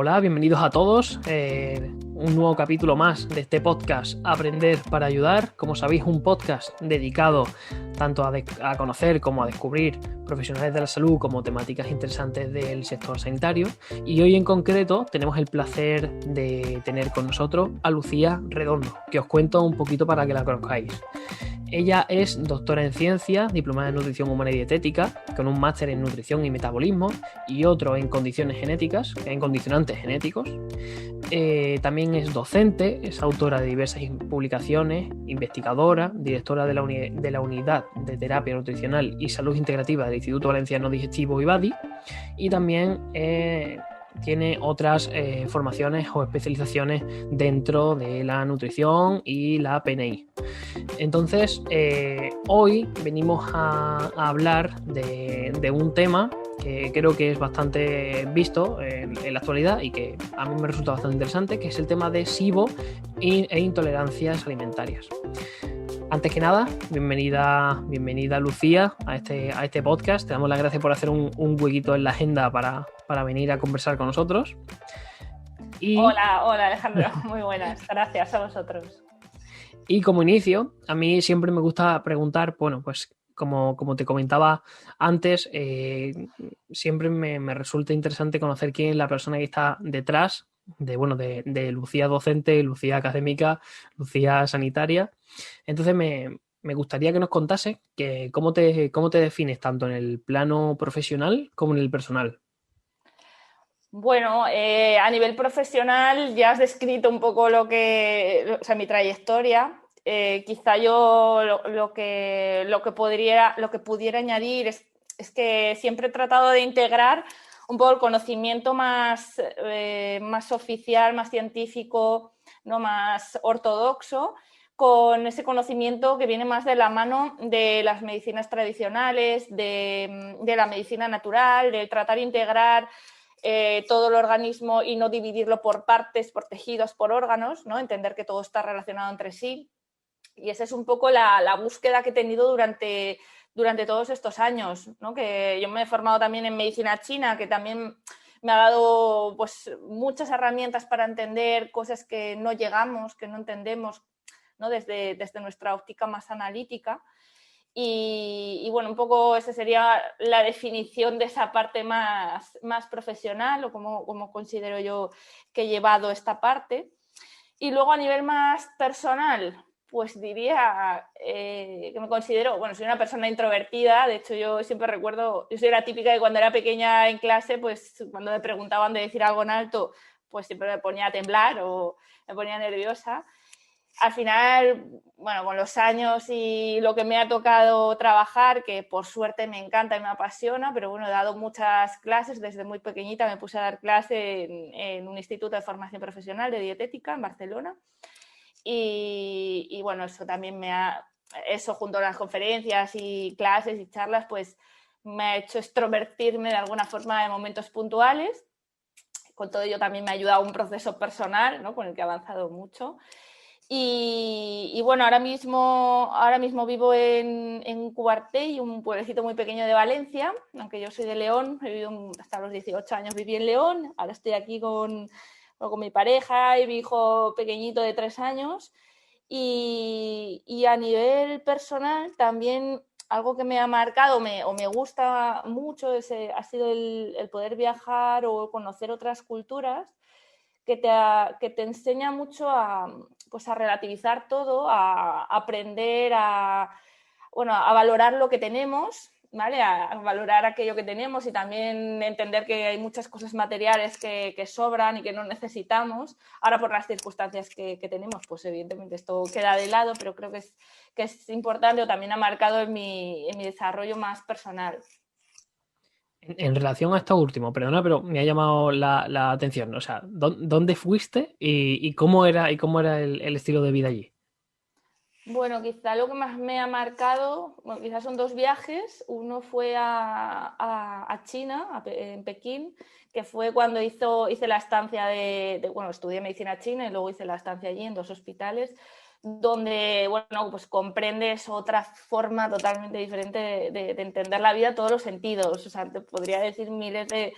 Hola, bienvenidos a todos. Un nuevo capítulo más de este podcast Aprender para Ayudar. Como sabéis, un podcast dedicado tanto a conocer como a descubrir profesionales de la salud como temáticas interesantes del sector sanitario. Y hoy en concreto tenemos el placer de tener con nosotros a Lucía Redondo, que os cuento un poquito para que la conozcáis. Ella es doctora en ciencias, diplomada en nutrición humana y dietética, con un máster en nutrición y metabolismo y otro en condiciones genéticas, en condicionantes genéticos. También es docente, es autora de diversas publicaciones, investigadora, directora de la Unidad de Terapia Nutricional y Salud Integrativa del Instituto Valenciano Digestivo IVADI, y también tiene otras formaciones o especializaciones dentro de la nutrición y la PNI. Entonces, hoy venimos a hablar de un tema que creo que es bastante visto en la actualidad y que a mí me resulta bastante interesante, que es el tema de SIBO e intolerancias alimentarias. Antes que nada, bienvenida Lucía a este podcast. Te damos las gracias por hacer un huequito en la agenda para venir a conversar con nosotros. Hola Alejandro, muy buenas, gracias a vosotros. Y como inicio, a mí siempre me gusta preguntar, bueno, pues como te comentaba antes, siempre me resulta interesante conocer quién es la persona que está detrás de Lucía docente, Lucía académica, Lucía sanitaria. Entonces me gustaría que nos contase cómo te defines tanto en el plano profesional como en el personal. Bueno, a nivel profesional ya has descrito un poco mi trayectoria. Quizá yo lo que pudiera añadir es que siempre he tratado de integrar un poco el conocimiento más oficial, más científico, ¿no? Más ortodoxo, con ese conocimiento que viene más de la mano de las medicinas tradicionales, de la medicina natural, de tratar de integrar todo el organismo y no dividirlo por partes, por tejidos, por órganos, ¿no? Entender que todo está relacionado entre sí. Y esa es un poco la búsqueda que he tenido durante todos estos años, ¿no? Que yo me he formado también en medicina china, que también me ha dado pues, muchas herramientas para entender cosas que no llegamos, que no entendemos, ¿no? Desde nuestra óptica más analítica. Y bueno, un poco esa sería la definición de esa parte más profesional, o como considero yo que he llevado esta parte. Y luego a nivel más personal, pues diría que me considero, bueno, soy una persona introvertida. De hecho, yo siempre recuerdo, yo soy la típica de cuando era pequeña en clase, pues cuando me preguntaban de decir algo en alto, pues siempre me ponía a temblar o me ponía nerviosa. Al final, bueno, con los años y lo que me ha tocado trabajar, que por suerte me encanta y me apasiona, pero bueno, he dado muchas clases. Desde muy pequeñita me puse a dar clase en un instituto de formación profesional de dietética en Barcelona. Y bueno, eso también eso junto a las conferencias y clases y charlas, pues me ha hecho extrovertirme de alguna forma en momentos puntuales. Con todo ello también me ha ayudado un proceso personal, ¿no? Con el que he avanzado mucho. Y bueno, ahora mismo vivo en Cuartell, un pueblecito muy pequeño de Valencia, aunque yo soy de León. He vivido hasta los 18 años, viví en León. Ahora estoy aquí con mi pareja y mi hijo pequeñito de 3 años. Y a nivel personal también algo que me ha marcado o me gusta mucho ha sido el poder viajar o conocer otras culturas, que te enseña mucho pues a relativizar todo, a aprender a valorar lo que tenemos, ¿vale? A valorar aquello que tenemos y también entender que hay muchas cosas materiales que sobran y que no necesitamos. Ahora, por las circunstancias que tenemos, pues evidentemente esto queda de lado, pero creo que es importante, o también ha marcado en mi desarrollo más personal. En relación a esto último, perdona, pero me ha llamado la atención. O sea, ¿dónde fuiste y cómo era el estilo de vida allí? Bueno, quizá lo que más me ha marcado, bueno, quizás son 2 viajes. Uno fue a China, en Pekín, que fue cuando hice la estancia bueno, estudié medicina china y luego hice la estancia allí en 2 hospitales. donde, bueno, pues comprendes otra forma totalmente diferente de entender la vida, todos los sentidos. O sea, te podría decir miles de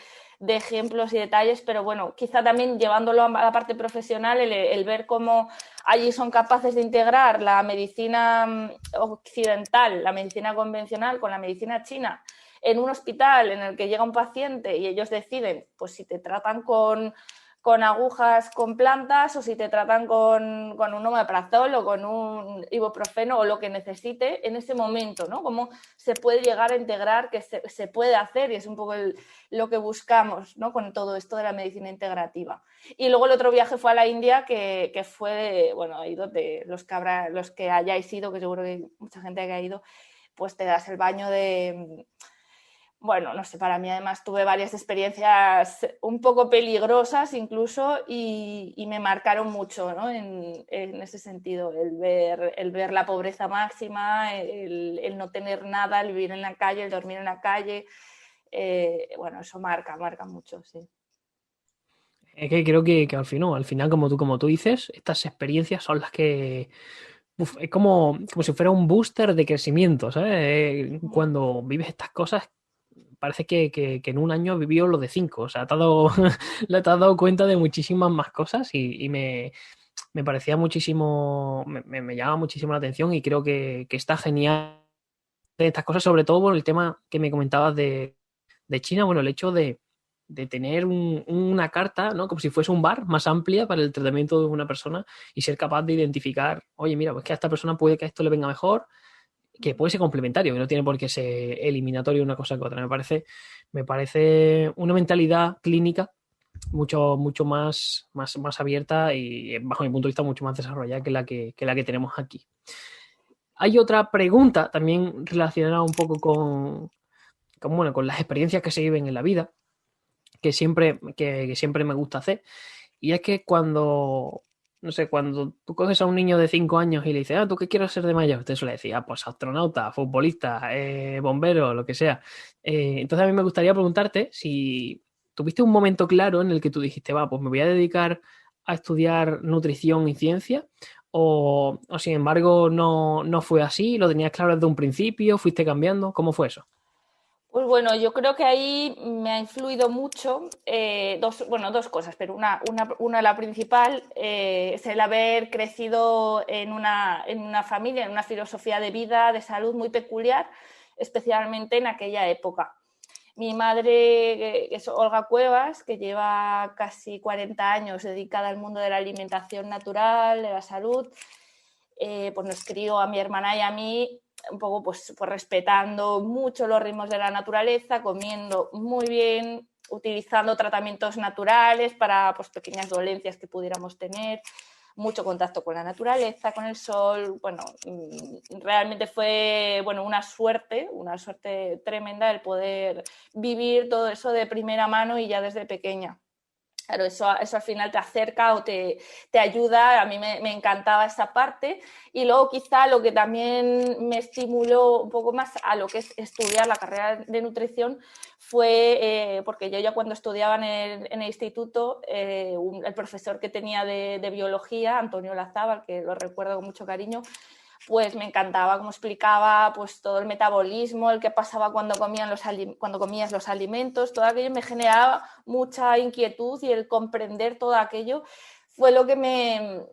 ejemplos y detalles, pero bueno, quizá también llevándolo a la parte profesional, el ver cómo allí son capaces de integrar la medicina occidental, la medicina convencional con la medicina china en un hospital en el que llega un paciente y ellos deciden, pues si te tratan con agujas con plantas o si te tratan con un omeprazol o con un ibuprofeno o lo que necesite en ese momento, ¿no? Cómo se puede llegar a integrar, que se puede hacer, y es un poco lo que buscamos, ¿no? Con todo esto de la medicina integrativa. Y luego el otro viaje fue a la India, que fue, bueno, ahí donde los que hayáis ido, que seguro que hay mucha gente que ha ido, pues te das el baño de... Bueno, no sé, para mí además tuve varias experiencias un poco peligrosas incluso y me marcaron mucho, ¿no? en ese sentido, el ver la pobreza máxima, el no tener nada, el vivir en la calle, el dormir en la calle, bueno, eso marca mucho, sí. Es que creo que al final, como tú dices, estas experiencias son las que... es como si fuera un booster de crecimiento, ¿sabes? Cuando vives estas cosas, parece que en un año vivió lo de 5. O sea, te has dado cuenta de muchísimas más cosas y me parecía muchísimo, me llama muchísimo la atención y creo que está genial de estas cosas, sobre todo por el tema que me comentabas de China, bueno, el hecho de tener una carta, ¿no? Como si fuese un bar más amplia para el tratamiento de una persona y ser capaz de identificar, oye, mira, pues que a esta persona puede que a esto le venga mejor, que puede ser complementario, que no tiene por qué ser eliminatorio una cosa que otra. Me parece una mentalidad clínica mucho más abierta y, bajo mi punto de vista, mucho más desarrollada que la que tenemos aquí. Hay otra pregunta también relacionada un poco con las experiencias que se viven en la vida, que siempre me gusta hacer. Y es que no sé, cuando tú coges a un niño de 5 años y le dices, ¿tú qué quieres ser de mayor? Te suele decir, pues astronauta, futbolista, bombero, lo que sea. Entonces a mí me gustaría preguntarte si tuviste un momento claro en el que tú dijiste, pues me voy a dedicar a estudiar nutrición y ciencia, o sin embargo no fue así, lo tenías claro desde un principio, fuiste cambiando, ¿cómo fue eso? Pues bueno, yo creo que ahí me ha influido mucho dos cosas, pero una la principal es el haber crecido en una familia, en una filosofía de vida, de salud muy peculiar, especialmente en aquella época. Mi madre, que es Olga Cuevas, que lleva casi 40 años dedicada al mundo de la alimentación natural, de la salud, pues nos crió a mi hermana y a mí un poco pues respetando mucho los ritmos de la naturaleza, comiendo muy bien, utilizando tratamientos naturales para pues, pequeñas dolencias que pudiéramos tener, mucho contacto con la naturaleza, con el sol. Bueno, realmente fue una suerte tremenda el poder vivir todo eso de primera mano y ya desde pequeña. Claro, eso al final te acerca o te ayuda. A mí me encantaba esa parte. Y luego quizá lo que también me estimuló un poco más a lo que es estudiar la carrera de nutrición fue porque yo ya cuando estudiaba en el instituto, el profesor que tenía de biología, Antonio Lazábal, que lo recuerdo con mucho cariño, pues me encantaba cómo explicaba pues todo el metabolismo, el que pasaba cuando comías los alimentos, todo aquello me generaba mucha inquietud y el comprender todo aquello fue lo que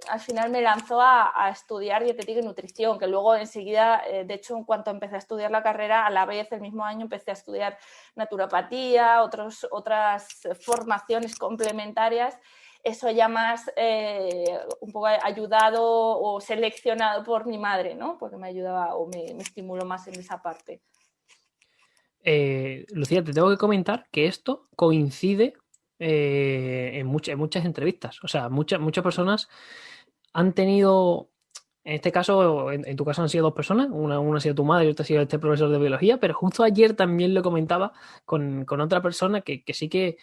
al final me lanzó a estudiar dietética y nutrición, que luego enseguida, de hecho, en cuanto empecé a estudiar la carrera, a la vez, el mismo año, empecé a estudiar naturopatía, otras formaciones complementarias. Eso ya más un poco ayudado o seleccionado por mi madre, ¿no? Porque me ayudaba o me estimuló más en esa parte. Lucía, te tengo que comentar que esto coincide en muchas entrevistas. O sea, muchas personas han tenido, en este caso, en tu caso han sido 2 personas, una ha sido tu madre y otra ha sido este profesor de biología, pero justo ayer también lo comentaba con otra persona que sí que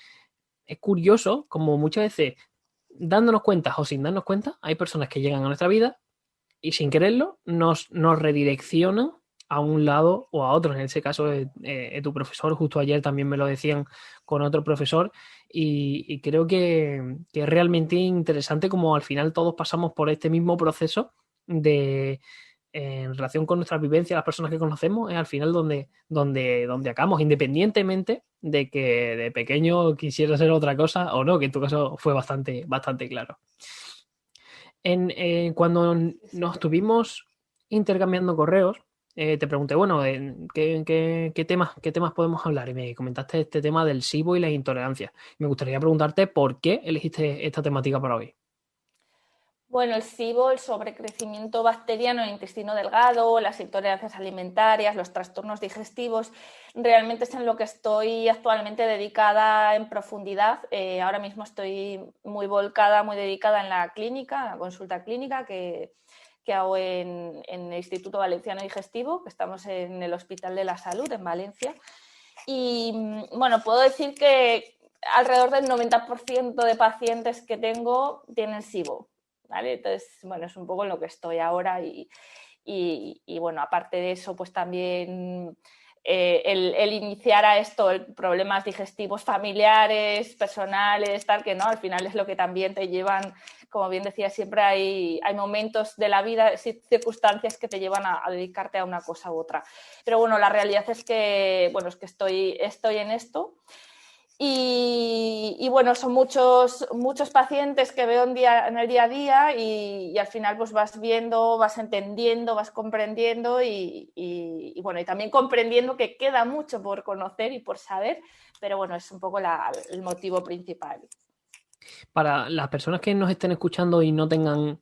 es curioso, como muchas veces, dándonos cuenta o sin darnos cuenta, hay personas que llegan a nuestra vida y sin quererlo nos redireccionan a un lado o a otro. En ese caso, tu profesor, justo ayer también me lo decían con otro profesor, y creo que es realmente interesante como al final todos pasamos por este mismo proceso en relación con nuestra vivencia, las personas que conocemos, es al final donde acabamos, independientemente de que de pequeño quisiera ser otra cosa o no, que en tu caso fue bastante claro. Cuando nos estuvimos intercambiando correos, te pregunté, bueno, ¿qué temas podemos hablar? Y me comentaste este tema del SIBO y las intolerancias. Me gustaría preguntarte por qué elegiste esta temática para hoy. Bueno, el SIBO, el sobrecrecimiento bacteriano en el intestino delgado, las intolerancias alimentarias, los trastornos digestivos, realmente es en lo que estoy actualmente dedicada en profundidad. Ahora mismo estoy muy volcada, muy dedicada en la clínica, en la consulta clínica que hago en el Instituto Valenciano Digestivo, que estamos en el Hospital de la Salud en Valencia. Y bueno, puedo decir que alrededor del 90% de pacientes que tengo tienen SIBO. ¿Vale? Entonces, bueno, es un poco en lo que estoy ahora y bueno, aparte de eso, pues también el iniciar a esto, problemas digestivos familiares, personales, tal, que no, al final es lo que también te llevan, como bien decía, siempre hay momentos de la vida, circunstancias que te llevan a dedicarte a una cosa u otra. Pero bueno, la realidad es que, bueno, es que estoy en esto. Y bueno, son muchos pacientes que veo en el día a día y al final pues vas viendo, vas entendiendo, vas comprendiendo y bueno, y también comprendiendo que queda mucho por conocer y por saber, pero bueno, es un poco el motivo principal. Para las personas que nos estén escuchando y no tengan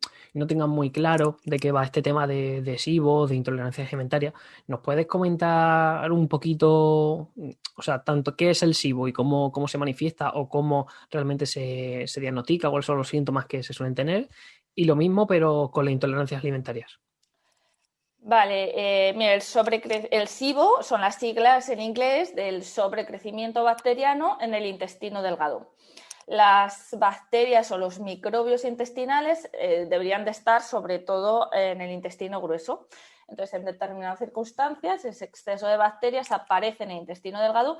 muy claro de qué va este tema de SIBO, de intolerancia alimentaria, ¿nos puedes comentar un poquito, o sea, tanto qué es el SIBO y cómo se manifiesta o cómo realmente se diagnostica, cuáles son los síntomas que se suelen tener? Y lo mismo, pero con las intolerancias alimentarias. Vale, mira, el SIBO son las siglas en inglés del sobrecrecimiento bacteriano en el intestino delgado. Las bacterias o los microbios intestinales deberían de estar sobre todo en el intestino grueso. Entonces, en determinadas circunstancias, ese exceso de bacterias aparece en el intestino delgado,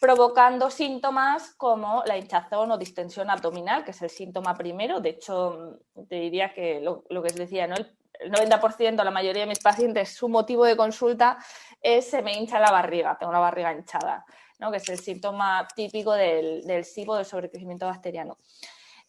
provocando síntomas como la hinchazón o distensión abdominal, que es el síntoma primero. De hecho, te diría que lo que os decía, ¿no? El 90%, la mayoría de mis pacientes, su motivo de consulta es se me hincha la barriga, tengo la barriga hinchada, ¿no? Que es el síntoma típico del SIBO, del sobrecrecimiento bacteriano.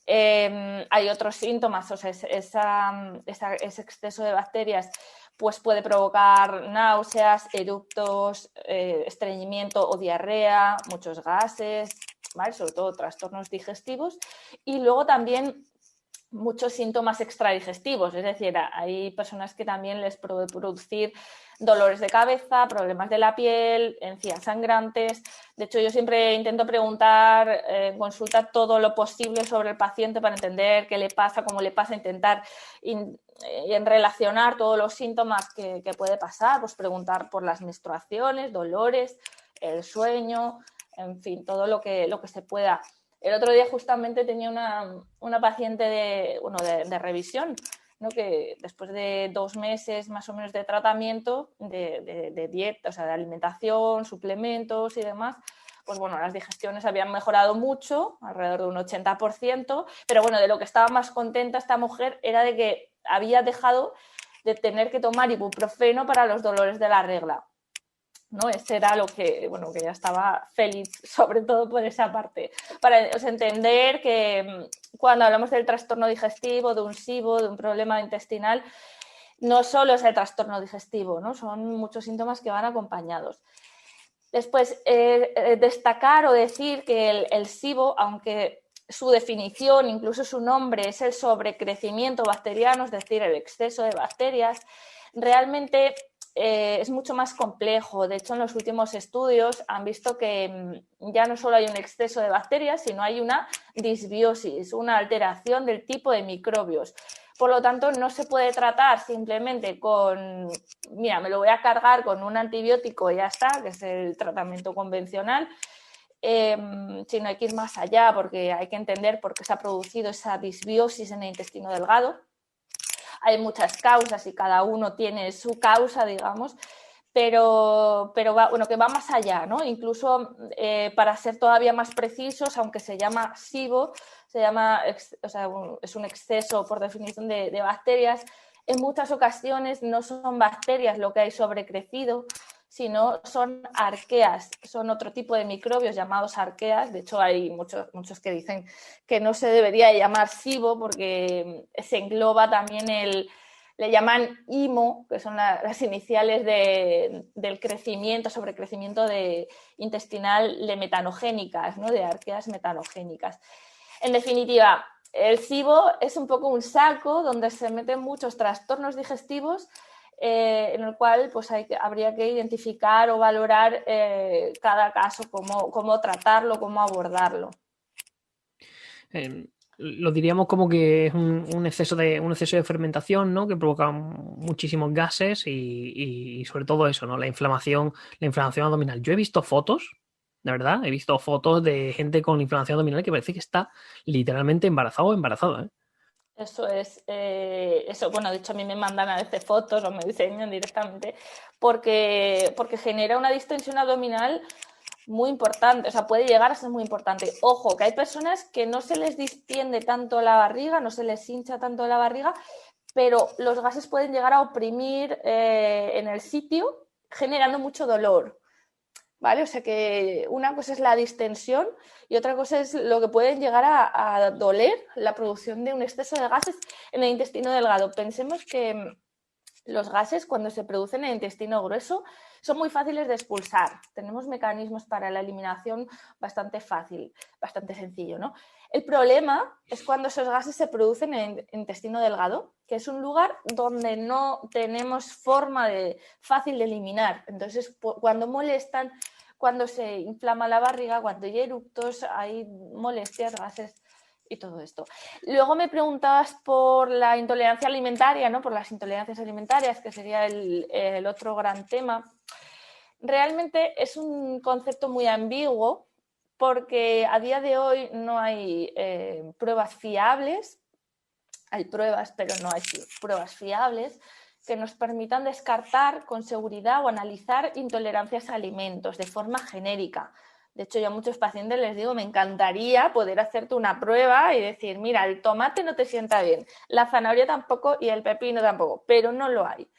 Hay otros síntomas, o sea, ese exceso de bacterias pues puede provocar náuseas, eructos, estreñimiento o diarrea, muchos gases, ¿vale? Sobre todo trastornos digestivos. Y luego también muchos síntomas extradigestivos, es decir, hay personas que también les puede producir dolores de cabeza, problemas de la piel, encías sangrantes. De hecho, yo siempre intento preguntar en consulta todo lo posible sobre el paciente para entender qué le pasa, cómo le pasa, intentar en relacionar todos los síntomas que puede pasar, pues preguntar por las menstruaciones, dolores, el sueño, en fin, todo lo que se pueda. El otro día justamente tenía una paciente de revisión, ¿no? Que después de 2 meses más o menos de tratamiento, de dieta, o sea, de alimentación, suplementos y demás, pues bueno, las digestiones habían mejorado mucho, alrededor de un 80%, pero bueno, de lo que estaba más contenta esta mujer era de que había dejado de tener que tomar ibuprofeno para los dolores de la regla, ¿no? Ese era lo que, bueno, que ya estaba feliz, sobre todo por esa parte. Para entender que cuando hablamos del trastorno digestivo, de un SIBO, de un problema intestinal, no solo es el trastorno digestivo, ¿no? Son muchos síntomas que van acompañados. Después, destacar o decir que el SIBO, aunque su definición, incluso su nombre, es el sobrecrecimiento bacteriano, es decir, el exceso de bacterias, realmente es mucho más complejo. De hecho, en los últimos estudios han visto que ya no solo hay un exceso de bacterias, sino hay una disbiosis, una alteración del tipo de microbios. Por lo tanto, no se puede tratar simplemente con, mira, me lo voy a cargar con un antibiótico y ya está, que es el tratamiento convencional, sino hay que ir más allá porque hay que entender por qué se ha producido esa disbiosis en el intestino delgado. Hay muchas causas y cada uno tiene su causa, digamos, pero que va más allá, ¿no? Incluso para ser todavía más precisos, aunque se llama SIBO, es un exceso por definición de bacterias, en muchas ocasiones no son bacterias lo que hay sobrecrecido, sino son arqueas, son otro tipo de microbios llamados arqueas. De hecho, hay muchos que dicen que no se debería llamar SIBO porque se engloba también le llaman IMO, que son las iniciales del crecimiento, sobrecrecimiento intestinal de metanogénicas, ¿no? De arqueas metanogénicas. En definitiva, el SIBO es un poco un saco donde se meten muchos trastornos digestivos en el cual pues habría que identificar o valorar cada caso, cómo tratarlo, cómo abordarlo. Lo diríamos como que es un exceso de fermentación, ¿no? Que provoca muchísimos gases y sobre todo eso, ¿no? La inflamación abdominal. Yo he visto fotos, de verdad, he visto fotos de gente con inflamación abdominal que parece que está literalmente embarazado o embarazada, ¿eh? Eso es, eso, bueno, de hecho a mí me mandan a veces fotos o me diseñan directamente porque genera una distensión abdominal muy importante, o sea, puede llegar a ser muy importante. Ojo, que hay personas que no se les distiende tanto la barriga, no se les hincha tanto la barriga, pero los gases pueden llegar a oprimir en el sitio, generando mucho dolor. ¿Vale? O sea que una cosa es la distensión y otra cosa es lo que pueden llegar a doler la producción de un exceso de gases en el intestino delgado. Pensemos que los gases, cuando se producen en el intestino grueso, son muy fáciles de expulsar. Tenemos mecanismos para la eliminación bastante fácil, bastante sencillo, ¿no? El problema es cuando esos gases se producen en el intestino delgado, que es un lugar donde no tenemos forma fácil de eliminar. Entonces, cuando molestan, cuando se inflama la barriga, cuando hay eructos, hay molestias, gases y todo esto. Luego me preguntabas por la intolerancia alimentaria, ¿no? Por las intolerancias alimentarias, que sería el otro gran tema. Realmente es un concepto muy ambiguo porque a día de hoy no hay pruebas fiables. Hay pruebas, pero no hay pruebas fiables que nos permitan descartar con seguridad o analizar intolerancias a alimentos de forma genérica. De hecho, yo a muchos pacientes les digo, me encantaría poder hacerte una prueba y decir, mira, el tomate no te sienta bien, la zanahoria tampoco y el pepino tampoco, pero no lo hay.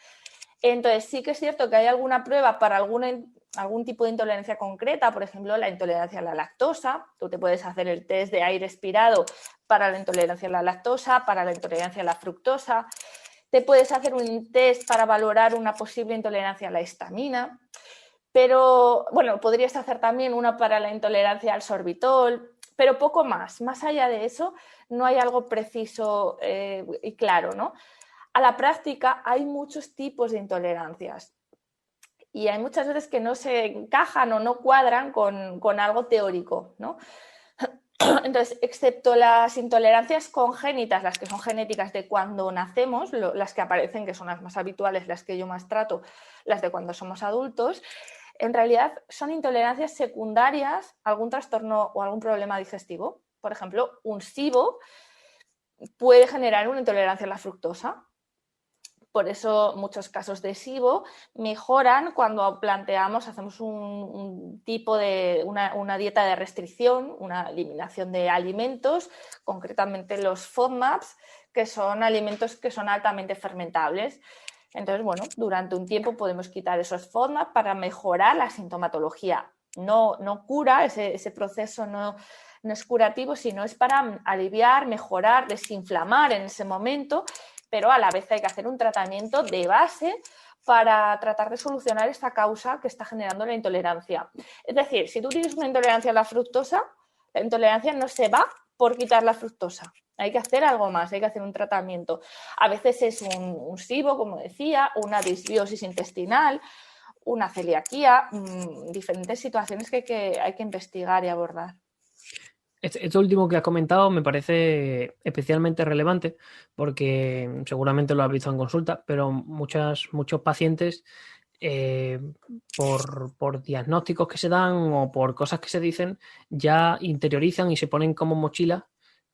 Entonces, sí que es cierto que hay alguna prueba para algún tipo de intolerancia concreta, por ejemplo, la intolerancia a la lactosa. Tú te puedes hacer el test de aire expirado para la intolerancia a la lactosa, para la intolerancia a la fructosa. Te puedes hacer un test para valorar una posible intolerancia a la histamina. Pero, bueno, podrías hacer también una para la intolerancia al sorbitol, pero poco más. Más allá de eso, no hay algo preciso y claro, ¿no? A la práctica hay muchos tipos de intolerancias y hay muchas veces que no se encajan o no cuadran con algo teórico, ¿no? Entonces, excepto las intolerancias congénitas, las que son genéticas de cuando nacemos, las que aparecen, que son las más habituales, las que yo más trato, las de cuando somos adultos, en realidad son intolerancias secundarias a algún trastorno o algún problema digestivo. Por ejemplo, un SIBO puede generar una intolerancia a la fructosa. Por eso muchos casos de SIBO mejoran cuando hacemos un tipo de una dieta de restricción, una eliminación de alimentos, concretamente los FODMAPs, que son alimentos que son altamente fermentables. Entonces, bueno, durante un tiempo podemos quitar esos FODMAPs para mejorar la sintomatología. No cura, ese proceso no es curativo, sino es para aliviar, mejorar, desinflamar en ese momento, pero a la vez hay que hacer un tratamiento de base para tratar de solucionar esta causa que está generando la intolerancia. Es decir, si tú tienes una intolerancia a la fructosa, la intolerancia no se va por quitar la fructosa. Hay que hacer algo más, hay que hacer un tratamiento. A veces es un SIBO, como decía, una disbiosis intestinal, una celiaquía, diferentes situaciones que hay que investigar y abordar. Esto último que has comentado me parece especialmente relevante porque seguramente lo has visto en consulta, pero muchos pacientes por diagnósticos que se dan o por cosas que se dicen ya interiorizan y se ponen como mochila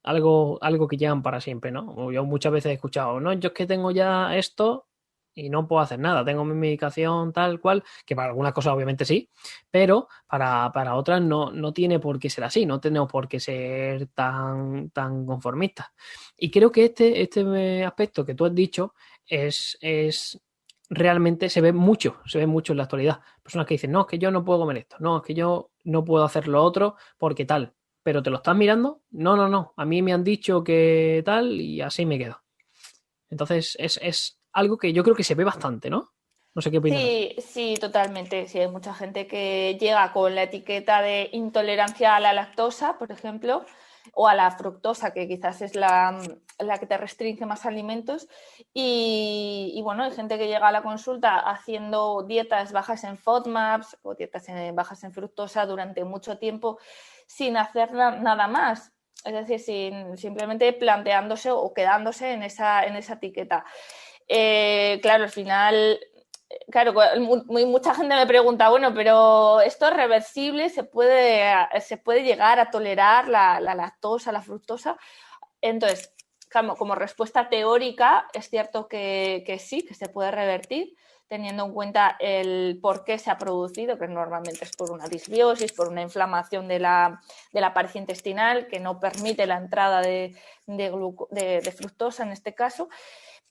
algo que llevan para siempre, ¿no? Yo muchas veces he escuchado, no, yo es que tengo ya esto y no puedo hacer nada, tengo mi medicación tal cual, que para algunas cosas obviamente sí, pero para otras no tiene por qué ser así, no tenemos por qué ser tan conformistas. Y creo que este aspecto que tú has dicho es realmente se ve mucho en la actualidad. Personas que dicen, no, es que yo no puedo comer esto, no, es que yo no puedo hacer lo otro porque tal. Pero te lo estás mirando, no, no, no. A mí me han dicho que tal y así me quedo. Entonces es algo que yo creo que se ve bastante, ¿no? No sé qué opinarás. Sí, sí, totalmente. Sí, hay mucha gente que llega con la etiqueta de intolerancia a la lactosa, por ejemplo, o a la fructosa, que quizás es la que te restringe más alimentos. Y bueno, hay gente que llega a la consulta haciendo dietas bajas en FODMAPs o dietas bajas en fructosa durante mucho tiempo sin hacer nada más. Es decir, simplemente planteándose o quedándose en esa etiqueta. Claro, al final, claro, mucha gente me pregunta, bueno, pero esto es reversible, se puede llegar a tolerar la lactosa, la fructosa. Entonces, como respuesta teórica, es cierto que sí, que se puede revertir, teniendo en cuenta el por qué se ha producido, que normalmente es por una disbiosis, por una inflamación de la pared intestinal que no permite la entrada de fructosa en este caso.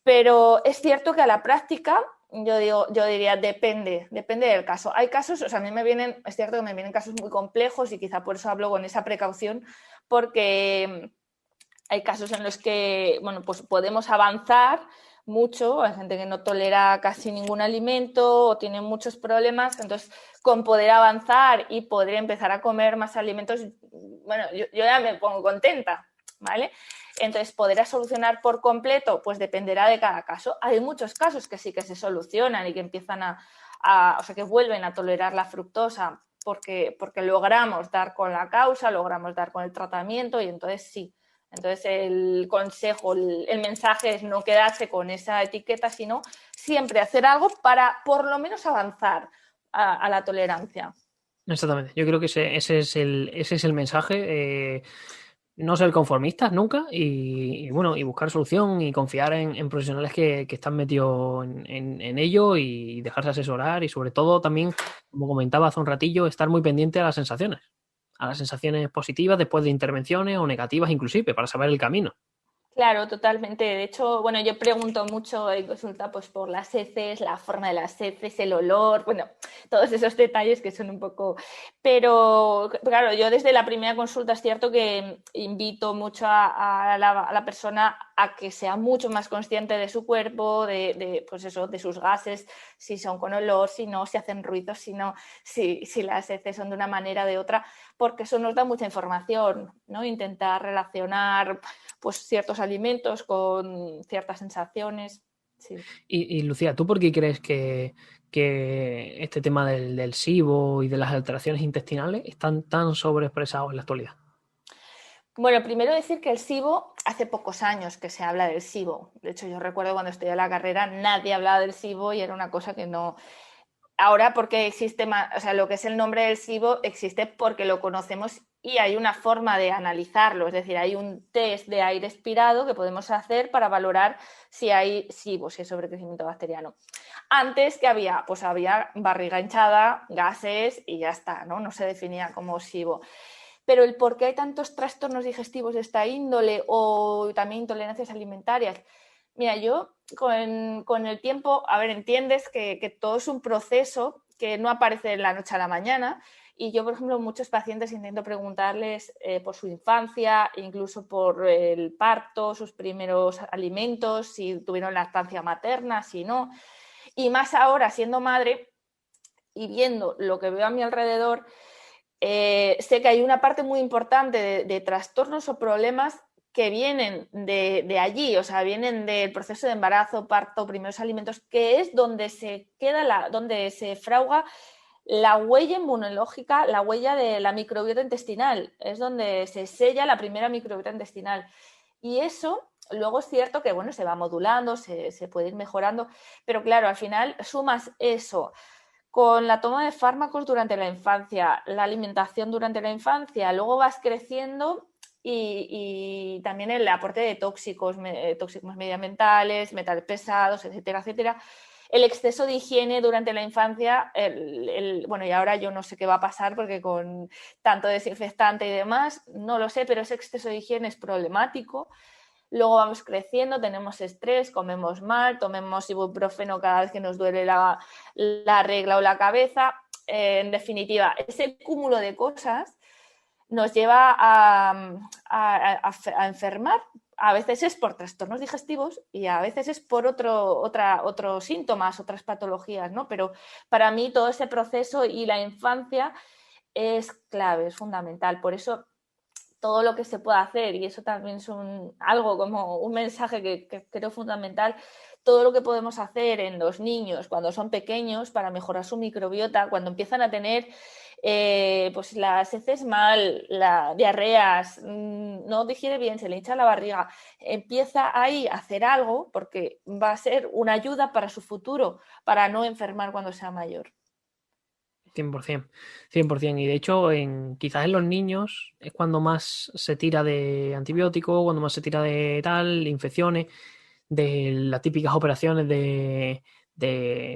Pero es cierto que a la práctica, yo diría, depende del caso. Hay casos, o sea, es cierto que me vienen casos muy complejos y quizá por eso hablo con esa precaución, porque hay casos en los que, bueno, pues podemos avanzar mucho, hay gente que no tolera casi ningún alimento o tiene muchos problemas, entonces con poder avanzar y poder empezar a comer más alimentos, bueno, yo ya me pongo contenta, ¿vale? Entonces, ¿podrá solucionar por completo? Pues dependerá de cada caso. Hay muchos casos que sí que se solucionan y que empiezan o sea, que vuelven a tolerar la fructosa porque logramos dar con la causa, logramos dar con el tratamiento y entonces sí. Entonces el consejo, el mensaje es no quedarse con esa etiqueta, sino siempre hacer algo para por lo menos avanzar a la tolerancia. Exactamente. Yo creo que ese es el mensaje. No ser conformistas nunca y, bueno, y buscar solución y confiar en profesionales que están metidos en ello y dejarse asesorar y sobre todo también, como comentaba hace un ratillo, estar muy pendiente a las sensaciones positivas después de intervenciones o negativas inclusive, para saber el camino. Claro, totalmente. De hecho, bueno, yo pregunto mucho en consulta pues, por las heces, la forma de las heces, el olor, bueno, todos esos detalles que son un poco... Pero, claro, yo desde la primera consulta es cierto que invito mucho a la persona a que sea mucho más consciente de su cuerpo, pues eso, de sus gases, si son con olor, si no, si hacen ruidos, si las heces son de una manera o de otra, porque eso nos da mucha información, ¿no? Intentar relacionar pues ciertos alimentos con ciertas sensaciones. Sí. Y Lucía, ¿tú por qué crees que este tema del SIBO y de las alteraciones intestinales están tan sobreexpresados en la actualidad? Bueno, primero decir que el SIBO, hace pocos años que se habla del SIBO. De hecho, yo recuerdo cuando estudié la carrera, nadie hablaba del SIBO y era una cosa que no... Ahora porque existe más, o sea, lo que es el nombre del SIBO existe porque lo conocemos y hay una forma de analizarlo, es decir, hay un test de aire expirado que podemos hacer para valorar si hay SIBO, si es sobrecrecimiento bacteriano. Antes que había, pues había barriga hinchada, gases y ya está, ¿no? No se definía como SIBO. Pero el por qué hay tantos trastornos digestivos de esta índole o también intolerancias alimentarias. Mira, yo con el tiempo, a ver, entiendes que todo es un proceso que no aparece de la noche a la mañana. Y yo, por ejemplo, muchos pacientes intento preguntarles por su infancia, incluso por el parto, sus primeros alimentos, si tuvieron lactancia materna, si no. Y más ahora, siendo madre y viendo lo que veo a mi alrededor, sé que hay una parte muy importante de trastornos o problemas que vienen de allí, o sea, vienen del proceso de embarazo, parto, primeros alimentos, que es donde se queda, donde se frauga la huella inmunológica, la huella de la microbiota intestinal, es donde se sella la primera microbiota intestinal. Y eso, luego es cierto que, bueno, se va modulando, se puede ir mejorando, pero claro, al final sumas eso con la toma de fármacos durante la infancia, la alimentación durante la infancia, luego vas creciendo y también el aporte de tóxicos medioambientales, metales pesados, etcétera, etcétera. El exceso de higiene durante la infancia, bueno, y ahora yo no sé qué va a pasar porque con tanto desinfectante y demás, no lo sé, pero ese exceso de higiene es problemático. luego vamos creciendo, tenemos estrés, comemos mal, tomemos ibuprofeno cada vez que nos duele la regla o la cabeza. En definitiva, ese cúmulo de cosas nos lleva a enfermar. A veces es por trastornos digestivos y a veces es por otros síntomas, otras patologías, ¿no? Pero para mí todo ese proceso y la infancia es clave, es fundamental. Por eso todo lo que se pueda hacer, y eso también es algo como un mensaje que creo fundamental, todo lo que podemos hacer en los niños cuando son pequeños para mejorar su microbiota, cuando empiezan a tener pues las heces mal, diarreas, no digiere bien, se le hincha la barriga, empieza ahí a hacer algo porque va a ser una ayuda para su futuro, para no enfermar cuando sea mayor. 100%, 100%. Y de hecho, quizás en los niños es cuando más se tira de antibióticos, cuando más se tira de tal, infecciones, de las típicas operaciones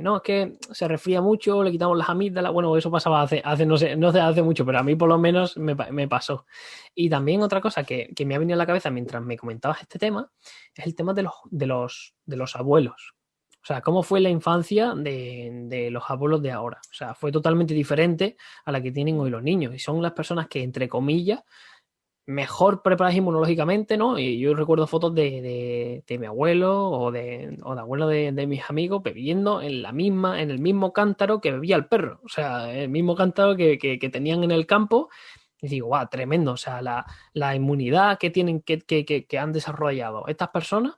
no, es que se resfría mucho, le quitamos las amígdalas. Bueno, eso pasaba no sé, no hace mucho, pero a mí por lo menos me pasó. Y también otra cosa que me ha venido a la cabeza mientras me comentabas este tema, es el tema de los abuelos. O sea, ¿cómo fue la infancia de los abuelos de ahora? O sea, fue totalmente diferente a la que tienen hoy los niños. Y son las personas que, entre comillas, mejor preparadas inmunológicamente, ¿no? Y yo recuerdo fotos de mi abuelo o de abuelo de mis amigos bebiendo en el mismo cántaro que bebía el perro. O sea, el mismo cántaro que tenían en el campo. Y digo, guau, tremendo. O sea, la inmunidad que tienen, que han desarrollado estas personas,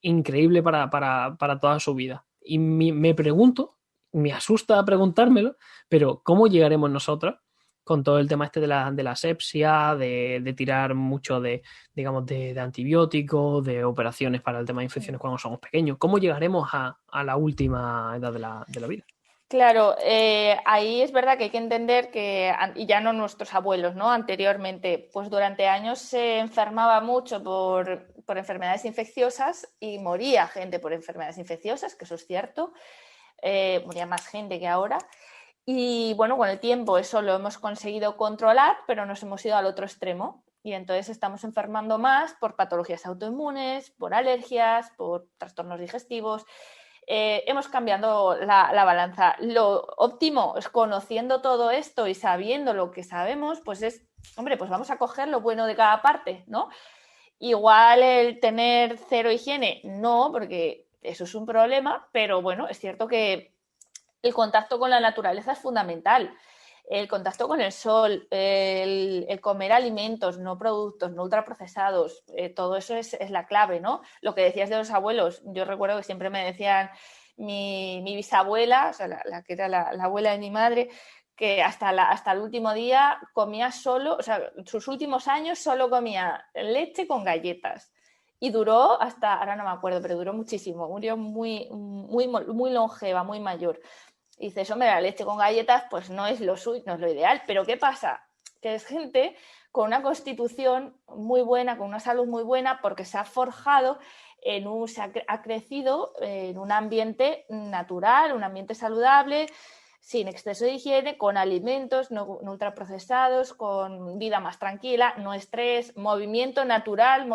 increíble para toda su vida. Y me pregunto, me asusta preguntármelo, pero ¿cómo llegaremos nosotros con todo el tema este de la asepsia, de tirar mucho digamos, de antibióticos, de operaciones para el tema de infecciones cuando somos pequeños? ¿Cómo llegaremos a la última edad de la vida? Claro, ahí es verdad que hay que entender que, y ya no nuestros abuelos, ¿no? Anteriormente, pues durante años se enfermaba mucho por enfermedades infecciosas y moría gente por enfermedades infecciosas, que eso es cierto, moría más gente que ahora. Y bueno, con el tiempo eso lo hemos conseguido controlar, pero nos hemos ido al otro extremo. Y entonces estamos enfermando más por patologías autoinmunes, por alergias, por trastornos digestivos. Hemos cambiado la balanza. Lo óptimo es, conociendo todo esto y sabiendo lo que sabemos, pues es, hombre, pues vamos a coger lo bueno de cada parte, ¿no? Igual el tener cero higiene, no, porque eso es un problema, pero bueno, es cierto que el contacto con la naturaleza es fundamental. El contacto con el sol, el comer alimentos, no productos, no ultraprocesados, todo eso es la clave, ¿no? Lo que decías de los abuelos, yo recuerdo que siempre me decían mi bisabuela, o sea, la que era la abuela de mi madre, que hasta el último día comía solo, o sea, sus últimos años solo comía leche con galletas. Y duró hasta, ahora no me acuerdo, pero duró muchísimo, murió muy longeva, muy mayor. Y dices, hombre, la leche con galletas pues no es lo suyo, no es lo ideal, pero ¿qué pasa? Que es gente con una constitución muy buena, con una salud muy buena, porque se ha forjado, ha crecido en un ambiente natural, un ambiente saludable, sin exceso de higiene, con alimentos no ultraprocesados, con vida más tranquila, no estrés, movimiento natural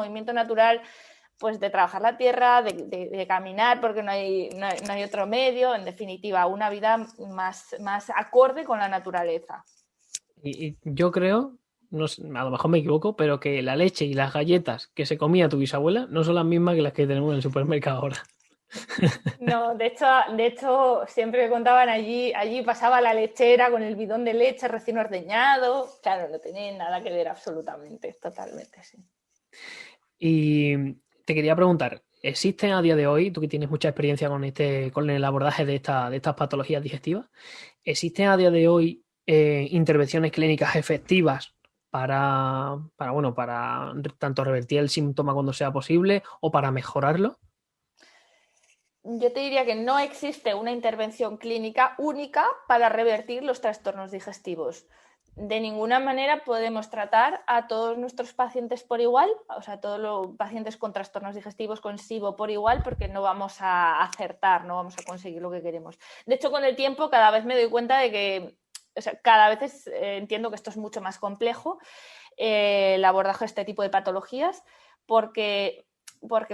pues de trabajar la tierra, de caminar porque no hay otro medio, en definitiva, una vida más acorde con la naturaleza. Y yo creo, no sé, a lo mejor me equivoco, pero que la leche y las galletas que se comía tu bisabuela no son las mismas que las que tenemos en el supermercado ahora. No, de hecho, siempre me contaban allí pasaba la lechera con el bidón de leche recién ordeñado. Claro, no tiene nada que ver absolutamente, totalmente, sí. Y te quería preguntar, ¿existen a día de hoy, tú que tienes mucha experiencia con el abordaje de estas patologías digestivas, existen a día de hoy intervenciones clínicas efectivas para tanto revertir el síntoma cuando sea posible o para mejorarlo? Yo te diría que no existe una intervención clínica única para revertir los trastornos digestivos. De ninguna manera podemos tratar a todos nuestros pacientes por igual, o sea, todos los pacientes con trastornos digestivos con SIBO por igual, porque no vamos a acertar, no vamos a conseguir lo que queremos. De hecho, con el tiempo cada vez me doy cuenta de que, o sea, cada vez entiendo que esto es mucho más complejo. el abordaje de este tipo de patologías, porque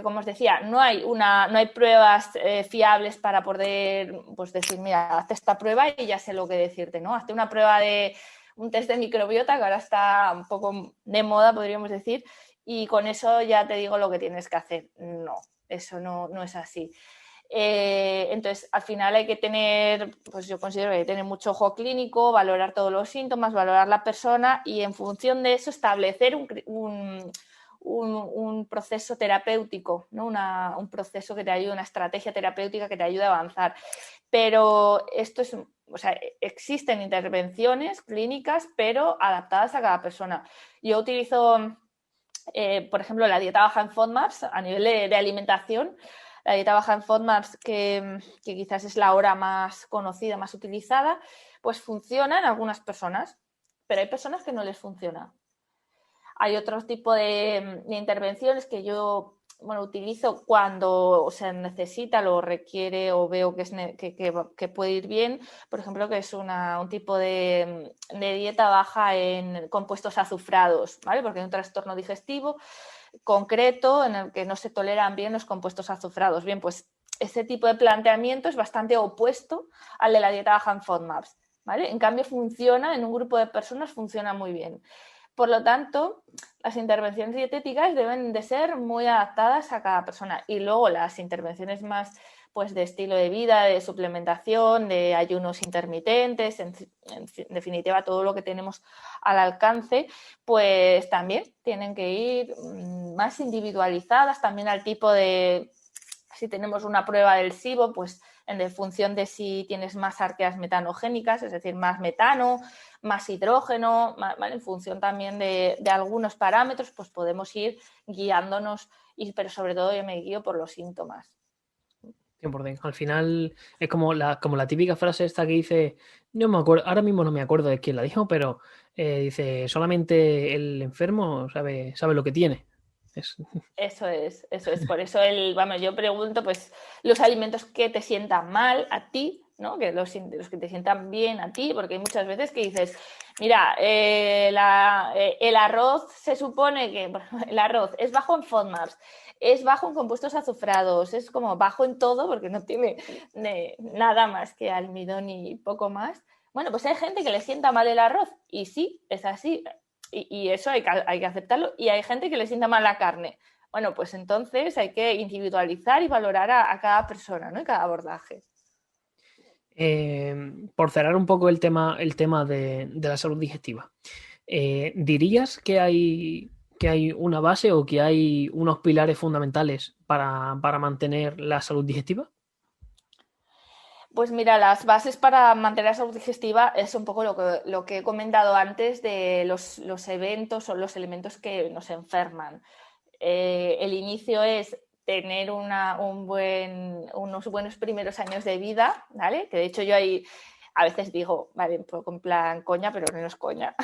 como os decía, no hay pruebas fiables para poder pues, decir, mira, haz esta prueba y ya sé lo que decirte, ¿no? Hazte una prueba de un test de microbiota, que ahora está un poco de moda, podríamos decir, y con eso ya te digo lo que tienes que hacer. No, eso no es así. Entonces, al final hay que tener, pues yo considero que hay que tener mucho ojo clínico, valorar todos los síntomas, valorar la persona y en función de eso establecer un proceso terapéutico, ¿no? Un proceso que te ayude, una estrategia terapéutica que te ayude a avanzar. Pero esto es, o sea, existen intervenciones clínicas, pero adaptadas a cada persona. Yo utilizo, por ejemplo, la dieta baja en FODMAPs a nivel de alimentación. La dieta baja en FODMAPs, que quizás es la hora más conocida, más utilizada, pues funciona en algunas personas, pero hay personas que no les funciona. Hay otro tipo de intervenciones que yo utilizo cuando se necesita, lo requiere o veo que puede ir bien. Por ejemplo, que es un tipo de dieta baja en compuestos azufrados, ¿vale? Porque hay un trastorno digestivo concreto en el que no se toleran bien los compuestos azufrados. Bien, pues ese tipo de planteamiento es bastante opuesto al de la dieta baja en FODMAPs, ¿vale? En cambio, funciona en un grupo de personas, funciona muy bien. Por lo tanto, las intervenciones dietéticas deben de ser muy adaptadas a cada persona. Y luego las intervenciones más pues, de estilo de vida, de suplementación, de ayunos intermitentes, en definitiva todo lo que tenemos al alcance, pues también tienen que ir más individualizadas también al tipo de... Si tenemos una prueba del SIBO, pues en función de si tienes más arqueas metanogénicas, es decir, más metano, más hidrógeno, ¿vale? En función también de algunos parámetros, pues podemos ir guiándonos, pero sobre todo yo me guío por los síntomas. 100%. Al final es como la típica frase esta que dice, no me acuerdo, ahora mismo no me acuerdo de quién la dijo, pero dice, solamente el enfermo sabe lo que tiene. Eso es. Por eso yo pregunto, pues, los alimentos que te sientan mal a ti, ¿no? Que los que te sientan bien a ti, porque hay muchas veces que dices, mira, el arroz se supone que el arroz es bajo en FODMAPs, es bajo en compuestos azufrados, es como bajo en todo porque no tiene nada más que almidón y poco más. Bueno, pues hay gente que le sienta mal el arroz y sí, es así. Y eso hay que aceptarlo. Y hay gente que le sienta mal la carne. Bueno, pues entonces hay que individualizar y valorar a cada persona, ¿no? Y cada abordaje. Por cerrar un poco el tema de la salud digestiva, ¿dirías que hay una base o que hay unos pilares fundamentales para mantener la salud digestiva? Pues mira, las bases para mantener la salud digestiva es un poco lo que he comentado antes de los eventos o los elementos que nos enferman. El inicio es tener unos buenos primeros años de vida, ¿vale? Que de hecho yo ahí a veces digo, vale, un poco en plan coña, pero no es coña.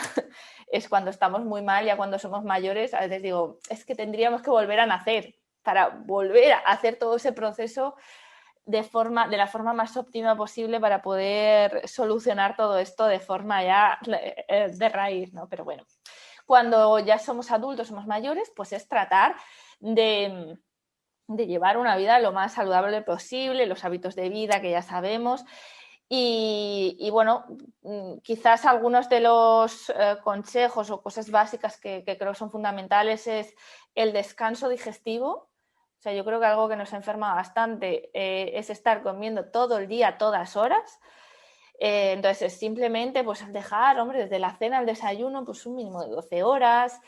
Es cuando estamos muy mal, ya cuando somos mayores, a veces digo, es que tendríamos que volver a nacer para volver a hacer todo ese proceso de la forma más óptima posible para poder solucionar todo esto de forma ya de raíz, ¿no? Pero bueno, cuando ya somos adultos, somos mayores, pues es tratar de llevar una vida lo más saludable posible, los hábitos de vida que ya sabemos. Y bueno, quizás algunos de los consejos o cosas básicas que creo son fundamentales es el descanso digestivo. O sea, yo creo que algo que nos enferma bastante es estar comiendo todo el día, todas horas. Entonces, es simplemente pues, dejar, hombre, desde la cena al desayuno, pues un mínimo de 12 horas,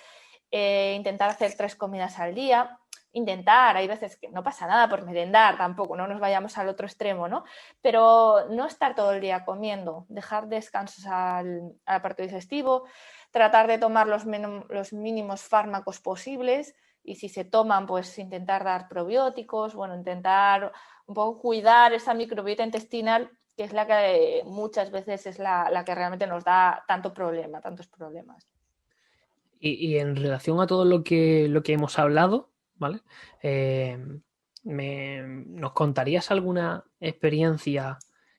intentar hacer 3 comidas al día. Intentar, hay veces que no pasa nada por merendar tampoco, no nos vayamos al otro extremo, ¿no? Pero no estar todo el día comiendo, dejar descansos al aparato digestivo, tratar de tomar los mínimos fármacos posibles y si se toman, pues intentar dar probióticos, bueno, intentar un poco cuidar esa microbiota intestinal que es la que muchas veces es la que realmente nos da tantos problemas. Y en relación a todo lo que hemos hablado, ¿vale? ¿Nos contarías alguna experiencia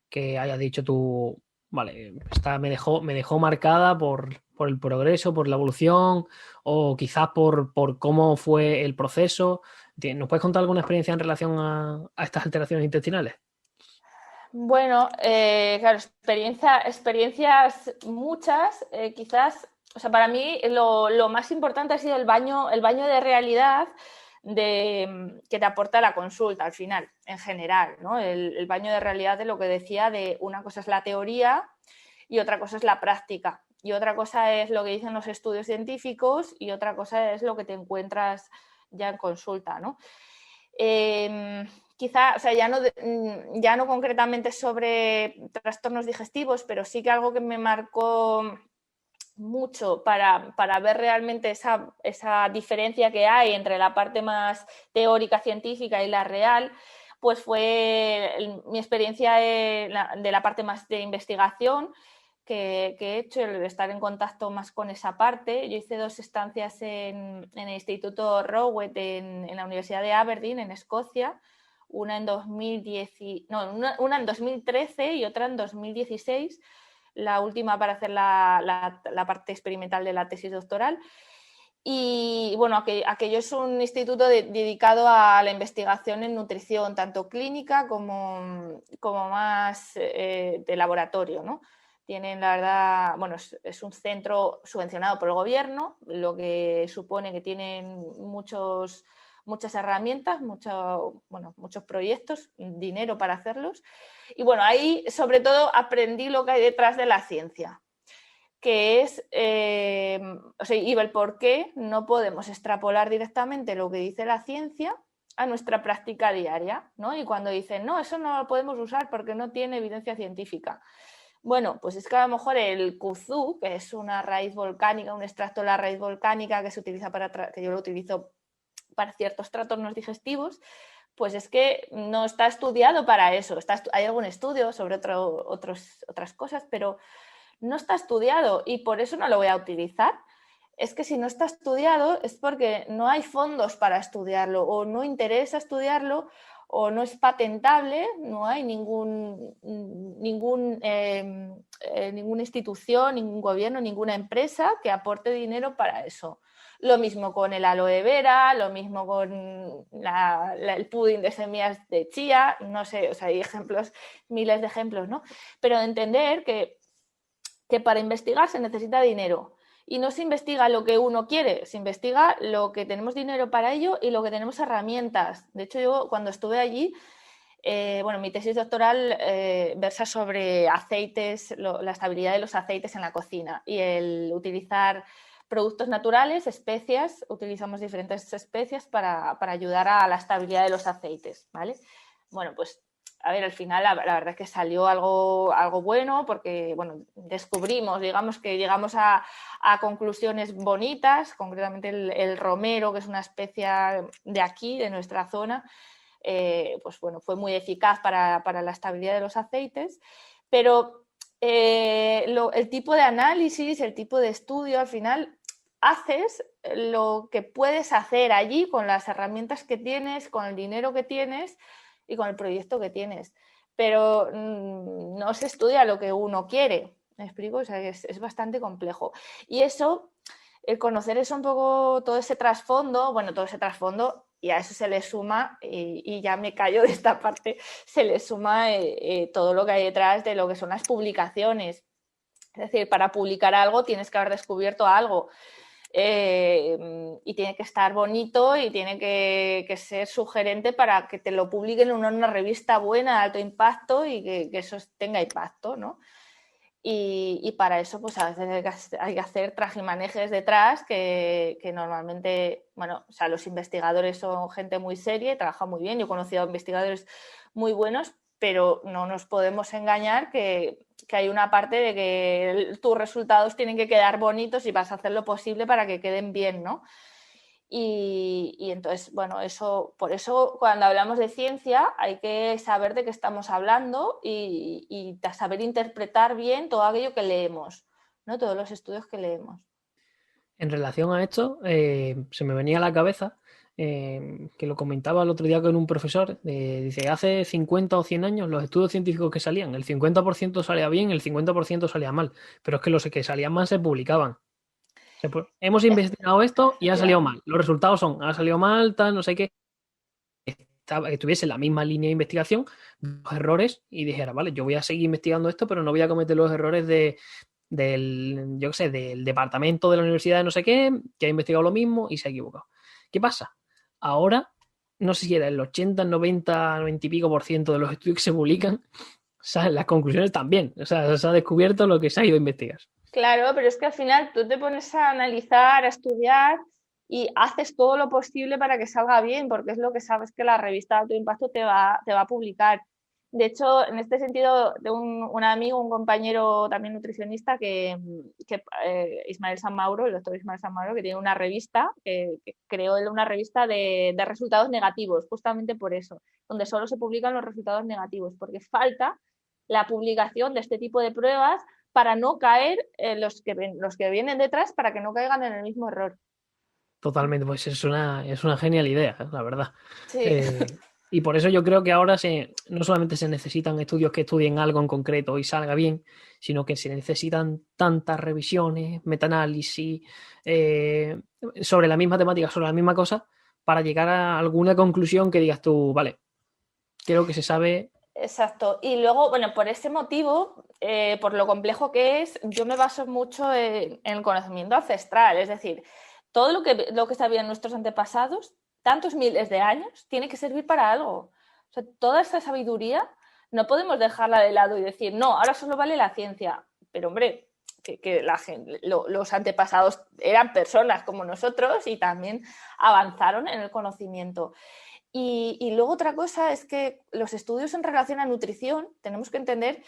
que hayas dicho tú, vale, me dejó marcada por por el progreso, por la evolución o quizás por cómo fue el proceso. ¿Nos puedes contar alguna experiencia en relación a estas alteraciones intestinales? Bueno, claro, experiencias muchas, quizás, o sea, para mí lo más importante ha sido el baño de realidad que te aporta la consulta al final, en general, ¿no? El baño de realidad de lo que decía, de una cosa es la teoría y otra cosa es la práctica, y otra cosa es lo que dicen los estudios científicos y otra cosa es lo que te encuentras ya en consulta, ¿no? Quizá, o sea, ya no concretamente sobre trastornos digestivos, pero sí que algo que me marcó mucho para ver realmente esa diferencia que hay entre la parte más teórica, científica y la real, pues fue mi experiencia de la parte más de investigación que he hecho, el estar en contacto más con esa parte. Yo hice 2 estancias en el Instituto Rowett en la Universidad de Aberdeen, en Escocia, una en 2013 y otra en 2016, la última para hacer la parte experimental de la tesis doctoral. Y bueno, aquello es un instituto dedicado a la investigación en nutrición, tanto clínica como más de laboratorio, ¿no? Tienen, la verdad, bueno, es un centro subvencionado por el gobierno, lo que supone que tienen muchas herramientas, muchos proyectos, dinero para hacerlos. Y bueno, ahí sobre todo aprendí lo que hay detrás de la ciencia, que es, y el por qué no podemos extrapolar directamente lo que dice la ciencia a nuestra práctica diaria, ¿no? Y cuando dicen, no, eso no lo podemos usar porque no tiene evidencia científica. Bueno, pues es que a lo mejor el kudzu, que es una raíz volcánica, un extracto de la raíz volcánica que se utiliza que yo lo utilizo para ciertos trastornos digestivos, pues es que no está estudiado para eso. Hay algún estudio sobre otras cosas, pero no está estudiado y por eso no lo voy a utilizar. Es que si no está estudiado es porque no hay fondos para estudiarlo o no interesa estudiarlo o no es patentable, no hay ninguna institución, ningún gobierno, ninguna empresa que aporte dinero para eso. Lo mismo con el aloe vera, lo mismo con el pudding de semillas de chía, no sé, o sea, hay ejemplos, miles de ejemplos, ¿no? Pero entender que para investigar se necesita dinero. Y no se investiga lo que uno quiere, se investiga lo que tenemos dinero para ello y lo que tenemos herramientas. De hecho, yo cuando estuve allí, mi tesis doctoral versa sobre aceites, la estabilidad de los aceites en la cocina y el utilizar productos naturales, especias, utilizamos diferentes especias para ayudar a la estabilidad de los aceites, ¿vale? Bueno, pues a ver, al final la verdad es que salió algo bueno porque, bueno, descubrimos, digamos que llegamos a conclusiones bonitas, concretamente el romero, que es una especia de aquí, de nuestra zona, pues bueno, fue muy eficaz para la estabilidad de los aceites, pero el tipo de análisis, el tipo de estudio, al final haces lo que puedes hacer allí con las herramientas que tienes, con el dinero que tienes y con el proyecto que tienes, pero no se estudia lo que uno quiere, ¿me explico? O sea, es bastante complejo. Y eso, el conocer eso un poco, todo ese trasfondo, y a eso se le suma, y ya me callo de esta parte, se le suma todo lo que hay detrás de lo que son las publicaciones. Es decir, para publicar algo tienes que haber descubierto algo. Y tiene que estar bonito y tiene que ser sugerente para que te lo publiquen en una revista buena, de alto impacto y que eso tenga impacto, ¿no? Y para eso pues a veces hay que hacer trajimanejes detrás que normalmente, bueno, o sea, los investigadores son gente muy seria y trabajan muy bien. Yo he conocido a investigadores muy buenos, pero no nos podemos engañar que hay una parte de que tus resultados tienen que quedar bonitos y vas a hacer lo posible para que queden bien, ¿no? Y entonces, bueno, por eso cuando hablamos de ciencia hay que saber de qué estamos hablando y saber interpretar bien todo aquello que leemos, ¿no? Todos los estudios que leemos. En relación a esto, se me venía a la cabeza que lo comentaba el otro día con un profesor, dice, hace 50 o 100 años los estudios científicos que salían, el 50% salía bien, el 50% salía mal, pero es que los que salían mal se publicaban. Hemos investigado esto y ha salido mal. Los resultados son, ha salido mal, tal, no sé qué. Estuviese en la misma línea de investigación, los errores, y dijera, vale, yo voy a seguir investigando esto, pero no voy a cometer los errores yo qué sé, del departamento de la universidad de no sé qué, que ha investigado lo mismo y se ha equivocado. ¿Qué pasa? Ahora, no sé si era el 80, 90, 90 y pico por ciento de los estudios que se publican, ¿sabes? Las conclusiones también. O sea, se ha descubierto lo que se ha ido a investigar. Claro, pero es que al final tú te pones a analizar, a estudiar y haces todo lo posible para que salga bien, porque es lo que sabes que la revista de alto impacto te va a publicar. De hecho, en este sentido, de un amigo, un compañero también nutricionista, Ismael San Mauro, el doctor Ismael San Mauro, que tiene una revista, que creó él una revista de resultados negativos, justamente por eso, donde solo se publican los resultados negativos, porque falta la publicación de este tipo de pruebas para no caer los que vienen detrás, para que no caigan en el mismo error. Totalmente, pues es una genial idea, la verdad. Sí. Y por eso yo creo que ahora no solamente se necesitan estudios que estudien algo en concreto y salga bien, sino que se necesitan tantas revisiones, metaanálisis, sobre la misma temática, sobre la misma cosa, para llegar a alguna conclusión que digas tú, vale, creo que se sabe. Exacto. Y luego, bueno, por ese motivo, por lo complejo que es, yo me baso mucho en el conocimiento ancestral. Es decir, todo lo que sabían nuestros antepasados, tantos miles de años, tiene que servir para algo. O sea, toda esta sabiduría no podemos dejarla de lado y decir, no, ahora solo vale la ciencia. Pero, hombre, que la gente, los antepasados eran personas como nosotros y también avanzaron en el conocimiento. Y luego otra cosa es que los estudios en relación a nutrición tenemos que entender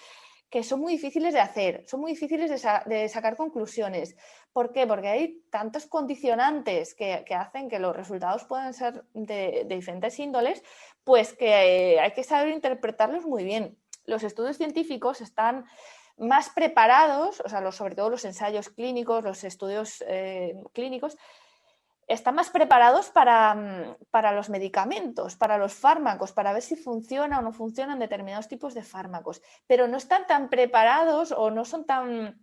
que son muy difíciles de hacer, son muy difíciles de sacar conclusiones. ¿Por qué? Porque hay tantos condicionantes que hacen que los resultados puedan ser de diferentes índoles, pues que hay que saber interpretarlos muy bien. Los estudios científicos están más preparados, o sea, sobre todo los ensayos clínicos, los estudios clínicos, están más preparados para los medicamentos, para los fármacos, para ver si funciona o no funcionan determinados tipos de fármacos, pero no están tan preparados o no son tan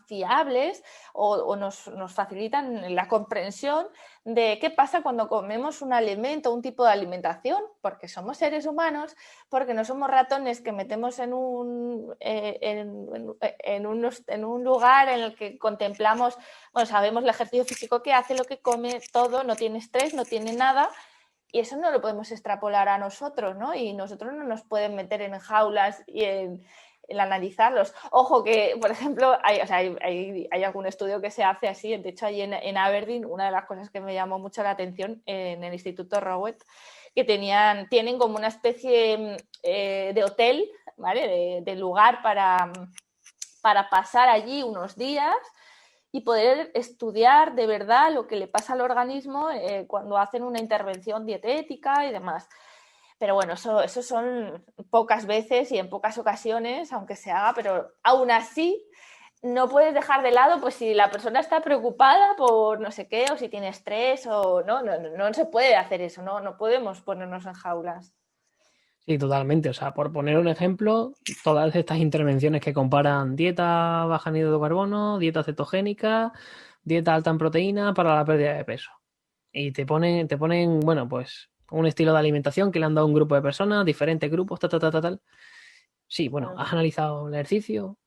fiables o nos facilitan la comprensión de qué pasa cuando comemos un alimento, un tipo de alimentación, porque somos seres humanos, porque no somos ratones que metemos en un lugar en el que contemplamos, bueno, sabemos el ejercicio físico que hace, lo que come, todo, no tiene estrés, no tiene nada. Y eso no lo podemos extrapolar a nosotros, ¿no? Y nosotros no nos pueden meter en jaulas y el analizarlos. Ojo que, por ejemplo, hay algún estudio que se hace así. De hecho, ahí en Aberdeen, una de las cosas que me llamó mucho la atención en el Instituto Rowett, que tienen como una especie de hotel, ¿vale? De lugar para pasar allí unos días y poder estudiar de verdad lo que le pasa al organismo cuando hacen una intervención dietética y demás. Pero bueno, eso son pocas veces y en pocas ocasiones, aunque se haga, pero aún así no puedes dejar de lado, pues si la persona está preocupada por no sé qué, o si tiene estrés, o no se puede hacer eso, no podemos ponernos en jaulas. Sí, totalmente. O sea, por poner un ejemplo, todas estas intervenciones que comparan dieta baja en hidratos de carbono, dieta cetogénica, dieta alta en proteína para la pérdida de peso. Y te ponen, bueno, pues un estilo de alimentación que le han dado a un grupo de personas, diferentes grupos, tal. Sí, bueno, has analizado el ejercicio,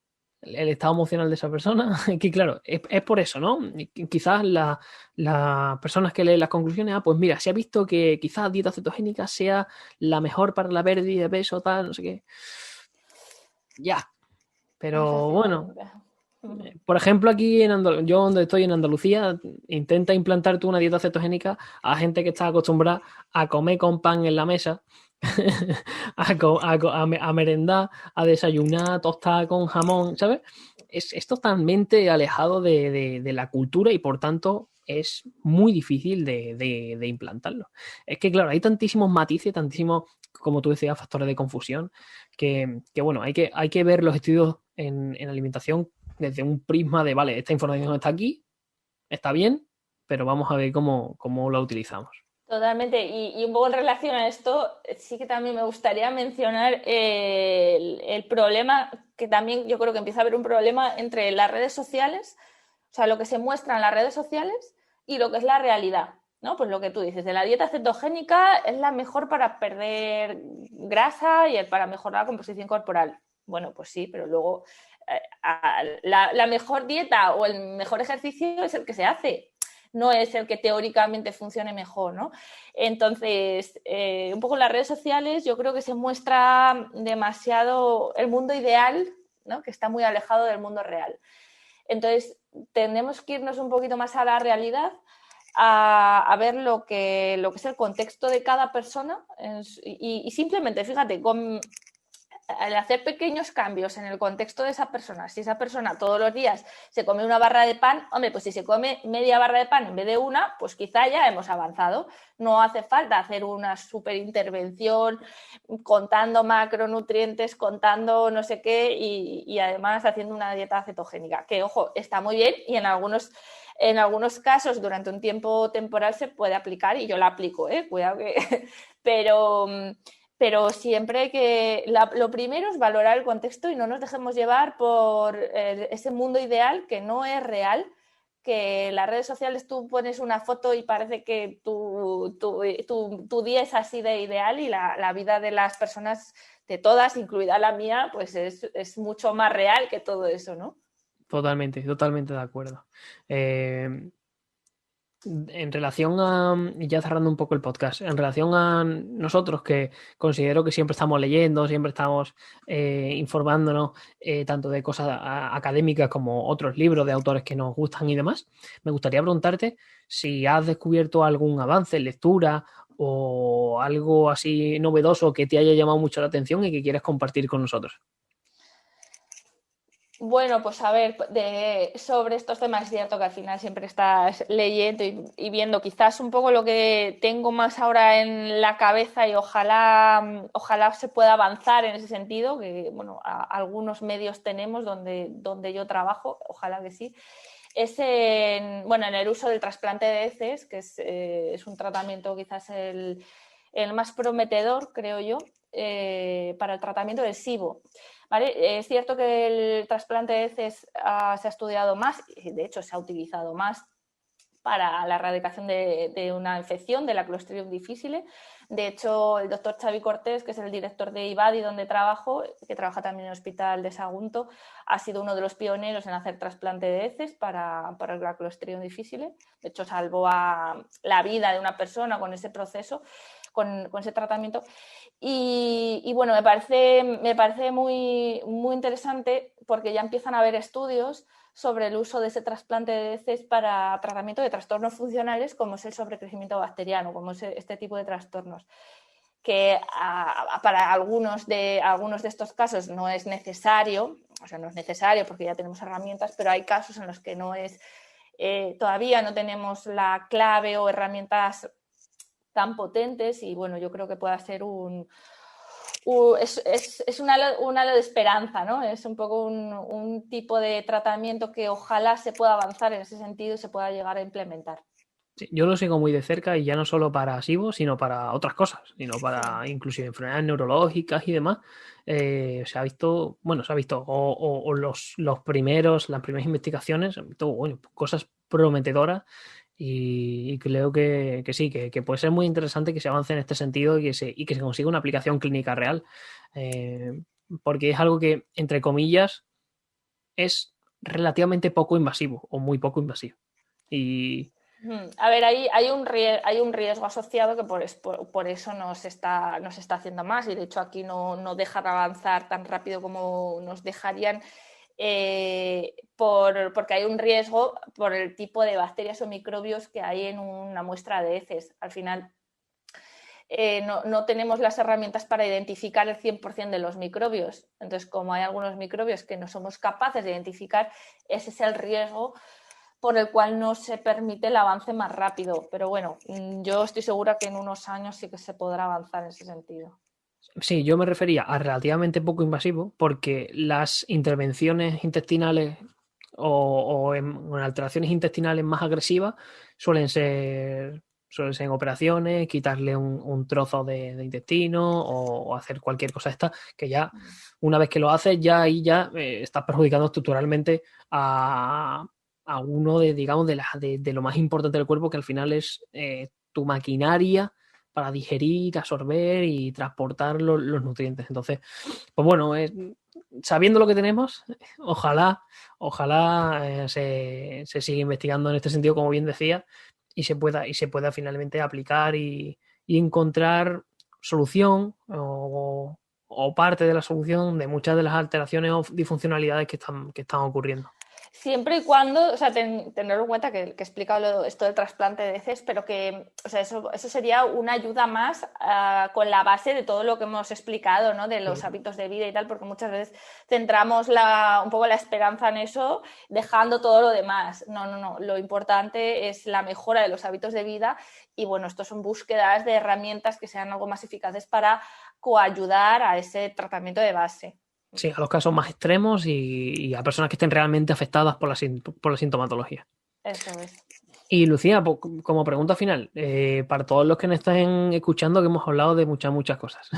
el estado emocional de esa persona, que claro, es por eso, ¿no? Quizás las personas que leen las conclusiones, pues mira, se ha visto que quizás dieta cetogénica sea la mejor para la pérdida de peso, tal, no sé qué. Ya, pero bueno, por ejemplo, aquí yo donde estoy en Andalucía, intenta implantar tú una dieta cetogénica a gente que está acostumbrada a comer con pan en la mesa, a merendar, a desayunar, tostada con jamón, ¿sabes? Es totalmente alejado de la cultura y por tanto es muy difícil de implantarlo. Es que, claro, hay tantísimos matices, tantísimos, como tú decías, factores de confusión, que bueno, hay que ver los estudios en alimentación desde un prisma de, vale, esta información está aquí, está bien, pero vamos a ver cómo la utilizamos. Totalmente. Y un poco en relación a esto, sí que también me gustaría mencionar el problema, que también yo creo que empieza a haber un problema entre las redes sociales, O sea, lo que se muestra en las redes sociales y lo que es la realidad, ¿no? Pues lo que tú dices, de la dieta cetogénica es la mejor para perder grasa y para mejorar la composición corporal. Bueno, pues sí, pero luego la mejor dieta o el mejor ejercicio es el que se hace, no es el que teóricamente funcione mejor, ¿no? Entonces, un poco en las redes sociales yo creo que se muestra demasiado el mundo ideal, ¿no? Que está muy alejado del mundo real. Entonces, tenemos que irnos un poquito más a la realidad, a ver lo que es el contexto de cada persona y simplemente, fíjate, al hacer pequeños cambios en el contexto de esa persona, si esa persona todos los días se come una barra de pan, hombre, pues si se come media barra de pan en vez de una, pues quizá ya hemos avanzado. No hace falta hacer una súper intervención contando macronutrientes, contando no sé qué y además haciendo una dieta cetogénica, que ojo, está muy bien y en algunos casos durante un tiempo temporal se puede aplicar y yo la aplico, cuidado que... Pero siempre lo primero es valorar el contexto y no nos dejemos llevar por ese mundo ideal que no es real, que en las redes sociales tú pones una foto y parece que tu día es así de ideal y la vida de las personas, de todas, incluida la mía, pues es mucho más real que todo eso, ¿no? Totalmente de acuerdo. En relación a, ya cerrando un poco el podcast, en relación a nosotros que considero que siempre estamos leyendo, siempre estamos informándonos tanto de cosas académicas como otros libros de autores que nos gustan y demás, me gustaría preguntarte si has descubierto algún avance en lectura o algo así novedoso que te haya llamado mucho la atención y que quieres compartir con nosotros. Bueno, pues a ver, sobre estos temas es cierto que al final siempre estás leyendo y viendo quizás un poco lo que tengo más ahora en la cabeza y ojalá se pueda avanzar en ese sentido, que bueno, algunos medios tenemos donde yo trabajo, ojalá que sí. Es en el uso del trasplante de heces, que es un tratamiento quizás el más prometedor, creo yo, para el tratamiento del SIBO. ¿Vale? Es cierto que el trasplante de heces se ha estudiado más, de hecho se ha utilizado más para la erradicación de una infección, de la Clostridium difficile. De hecho, el doctor Xavi Cortés, que es el director de IBADI, donde trabajo, que trabaja también en el Hospital de Sagunto, ha sido uno de los pioneros en hacer trasplante de heces para la Clostridium difficile. De hecho, salvó la vida de una persona con ese proceso, con ese tratamiento. Y bueno, me parece muy, muy interesante porque ya empiezan a haber estudios sobre el uso de ese trasplante de heces para tratamiento de trastornos funcionales como es el sobrecrecimiento bacteriano, como es este tipo de trastornos, que para algunos de estos casos no es necesario, porque ya tenemos herramientas, pero hay casos en los que todavía no tenemos la clave o herramientas tan potentes y bueno, yo creo que pueda ser es un halo de esperanza, ¿no? Es un poco un tipo de tratamiento que ojalá se pueda avanzar en ese sentido y se pueda llegar a implementar. Sí, yo lo sigo muy de cerca y ya no solo para SIBO, sino para otras cosas, sino para inclusive enfermedades neurológicas y demás. Se ha visto, o las primeras investigaciones, han visto, bueno, cosas prometedoras y creo que sí, que puede ser muy interesante que se avance en este sentido y que se consiga una aplicación clínica real, porque es algo que, entre comillas, es relativamente poco invasivo o muy poco invasivo. Y a ver, hay un riesgo asociado que por eso no se está haciendo más y de hecho aquí no dejan avanzar tan rápido como nos dejarían porque hay un riesgo por el tipo de bacterias o microbios que hay en una muestra de heces. Al final no tenemos las herramientas para identificar el 100% de los microbios. Entonces, como hay algunos microbios que no somos capaces de identificar, ese es el riesgo por el cual no se permite el avance más rápido. Pero bueno, yo estoy segura que en unos años sí que se podrá avanzar en ese sentido. sí, yo me refería a relativamente poco invasivo porque las intervenciones intestinales o en alteraciones intestinales más agresivas suelen ser en operaciones, quitarle un trozo de intestino o hacer cualquier cosa esta, que ya una vez que lo haces, ya ahí ya estás perjudicando estructuralmente a a uno de, digamos, de lo más importante del cuerpo, que al final es tu maquinaria para digerir, absorber y transportar los nutrientes. Entonces, pues bueno, sabiendo lo que tenemos, ojalá se siga investigando en este sentido, como bien decía, y se pueda finalmente aplicar y encontrar solución o parte de la solución de muchas de las alteraciones o disfuncionalidades que están ocurriendo. Siempre y cuando, o sea, tener en cuenta que he explicado esto del trasplante de heces, pero que, o sea, eso sería una ayuda más con la base de todo lo que hemos explicado, ¿no? De los hábitos de vida y tal, porque muchas veces centramos un poco la esperanza en eso, dejando todo lo demás. No. Lo importante es la mejora de los hábitos de vida y, bueno, estos son búsquedas de herramientas que sean algo más eficaces para coayudar a ese tratamiento de base. Sí, a los casos más extremos y a personas que estén realmente afectadas por la sintomatología. Eso es. Y Lucía, como pregunta final, para todos los que nos estén escuchando, que hemos hablado de muchas cosas,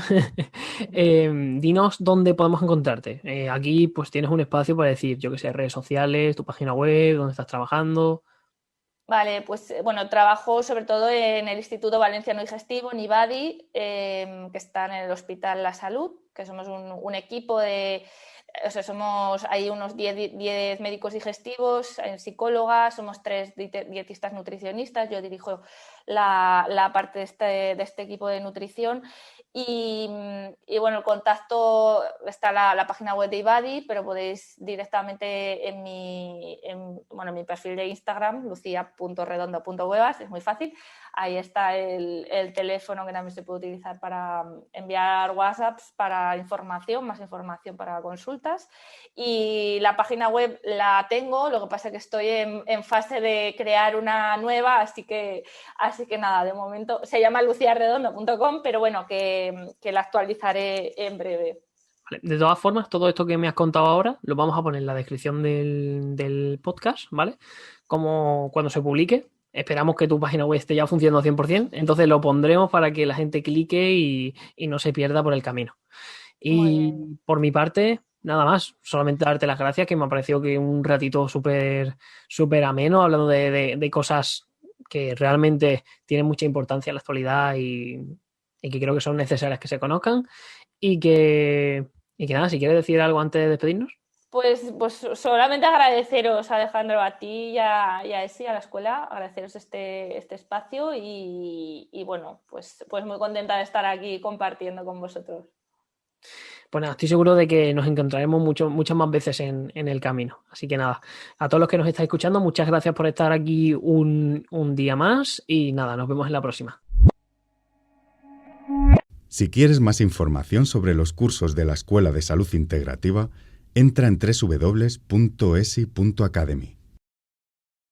dinos dónde podemos encontrarte. Aquí pues tienes un espacio para decir, yo que sé, redes sociales, tu página web, dónde estás trabajando. Vale, pues bueno, trabajo sobre todo en el Instituto Valenciano Digestivo, en IVADI, que está en el Hospital La Salud, que somos un equipo o sea, somos ahí unos 10 médicos digestivos, psicólogas, somos 3 dietistas nutricionistas, yo dirijo la parte de este equipo de nutrición y bueno, el contacto está la página web de IVADI, pero podéis directamente en mi perfil de Instagram, lucia.redondo.huevas, es muy fácil. Ahí está el teléfono que también se puede utilizar para enviar WhatsApps para más información para consultas. Y la página web la tengo, lo que pasa es que estoy en fase de crear una nueva, así que nada, de momento se llama luciaredondo.com, pero bueno, que la actualizaré en breve. Vale. De todas formas, todo esto que me has contado ahora lo vamos a poner en la descripción del podcast, ¿vale? Como cuando se publique. Esperamos que tu página web esté ya funcionando al 100%, entonces lo pondremos para que la gente clique y no se pierda por el camino. Y por mi parte, nada más, solamente darte las gracias, que me ha parecido que un ratito súper ameno, hablando de cosas que realmente tienen mucha importancia en la actualidad y que creo que son necesarias que se conozcan. Y que nada, si quieres decir algo antes de despedirnos. Pues solamente agradeceros, Alejandro, a ti y a ESI, a la escuela, agradeceros este espacio y bueno, pues muy contenta de estar aquí compartiendo con vosotros. Pues nada, estoy seguro de que nos encontraremos muchas más veces en el camino. Así que nada, a todos los que nos estáis escuchando, muchas gracias por estar aquí un día más y nada, nos vemos en la próxima. Si quieres más información sobre los cursos de la Escuela de Salud Integrativa, entra en www.esi.academy.